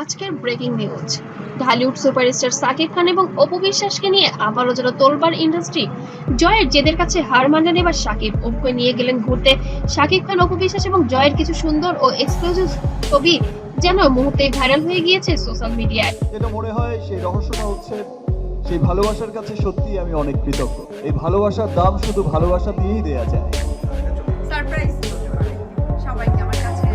আজকের breaking news. Dhallywood superstar Shakib Khan এবং অপু বিশ্বাসকে নিয়ে আবারও যেন তোলপাড় ইন্ডাস্ট্রি। জয়ের জেদের কাছে হার মানলেন এবার সাকিব, অপুকে নিয়ে গেলেন ঘুরতে। সাকিব খান, অপু বিশ্বাস এবং জয়ের কিছু সুন্দর ও এক্সক্লুসিভ ছবি যেন মুহূর্তে ভাইরাল হয়ে গিয়েছে সোশ্যাল মিডিয়ায়। যেটা মনে হয় সেই রহস্যটা হচ্ছে সেই ভালোবাসার কাছে সত্যি আমি অনেক কৃতজ্ঞ। এই ভালোবাসার দাম শুধু ভালোবাসা দিয়েই দেয়া যায়। সারপ্রাইজ হতে পারে সবাইকে আমার কাছে।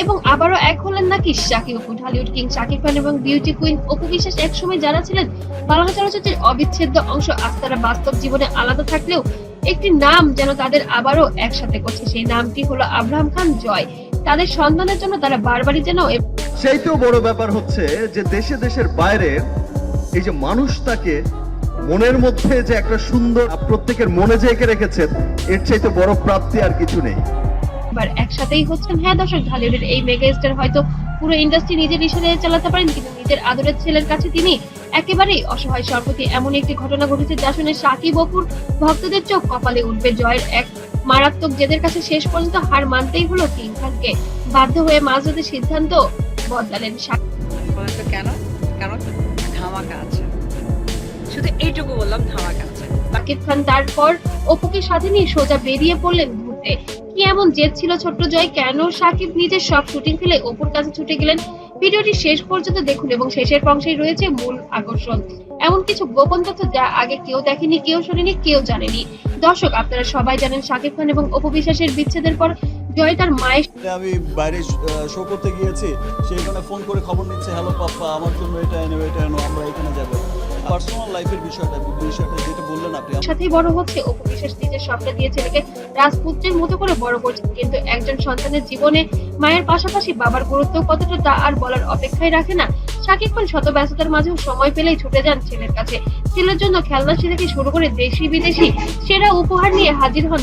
এবং আবারও এক হলেন নাকি সাকিব অপু। ঢালিউড কিং সাকিব খান এবং বিউটি কুইন অপু বিশ্বাস একসময় যারা ছিলেন বাংলা চলচ্চিত্রের অবিচ্ছেদ্য অংশ, আজ তারা বাস্তব জীবনে আলাদা থাকলেও একটি নাম যেন তাদের আবারও একসাথে করছে। সেই নামটি হলো আব্রাহাম খান জয়। তাদের সন্তানের জন্য তারা বারবারই যেন সেইটাও বড় ব্যাপার হচ্ছে যে দেশে দেশের বাইরে এই যে মানুষ তাকে মনের মধ্যে যে একটা সুন্দর প্রত্যেকের মনে যে এঁকে রেখেছেন, এর চাইতে বড় প্রাপ্তি আর কিছু নেই। এবার একসাথেই হচ্ছেন। হ্যাঁ দর্শক, ঢালিউডের এই মেগা স্টার হয়তো পুরো ইন্ডাস্ট্রি নিজের ইশারে চালাতে পারেন, কিন্তু নিজের আদরের ছেলের কাছে তিনি একেবারেই অসহায়। সম্প্রতি এমন একটি ঘটনা ঘটেছে যা শুনে সাকিব অপুর ভক্তদের চোখ কপালে উঠবে। জয়ের এক মারাত্মক জেদের কাছে শেষ পর্যন্ত হার মানতেই হলো কিং খানকে। বাধ্য হয়ে মাঝরাতে সিদ্ধান্ত বদলালেন সাকিব। বলেন তো কেন? কারণ ধামাকা আছে, শুধু এইটুকু বললাম, ধামাকা আছে। সাকিব খান তারপর অপুকে সাথে নিয়ে সোজা বেরিয়ে পড়লেন ঘুরতে। কি এমন জেদ ছিল ছোট্ট জয়? কেন সাকিব নিজের সব শুটিং ফেলে অপুর কাছে ছুটে গেলেন? ভিডিওটি শেষ পর্যন্ত দেখুন এবং শেষের অংশেই রয়েছে মূল আকর্ষণ, এমন কিছু গোপন তথ্য যা আগে কেউ দেখেনি, কেউ শোনেনি, কেউ জানেনি। দর্শক, আপনারা সবাই জানেন সাকিব খান এবং অপু বিশ্বাসের বিচ্ছেদের পর জয় তার মায়ের আমি বাইরে শো করতে গিয়েছি, সেইখানে ফোন করে খবর নিচ্ছে, হ্যালো পাপ্পা, আমার জন্য এটা এনো এটা এনো, আমরা এখানে যাবো। পার্সোনাল লাইফের বিষয়টা যেটা বললেন আপনি। সাথেই বড় হচ্ছে। অপু বিশ্বাস নিজের স্বপ্ন দিয়ে ছেলেকে রাজপুত্রের মতো করে বড় করছে, কিন্তু একজন সন্তানের জীবনে মায়ের পাশাপাশি বাবার গুরুত্ব কতটা তা আর বলার অপেক্ষায় রাখে না। সাকিব খান শত ব্যস্ততার মাঝেও সময় পেলেই ছুটে যান ছেলের কাছে। ছেলের জন্য খেলনা থেকে শুরু করে দেশি বিদেশি সেরা উপহার নিয়ে হাজির হন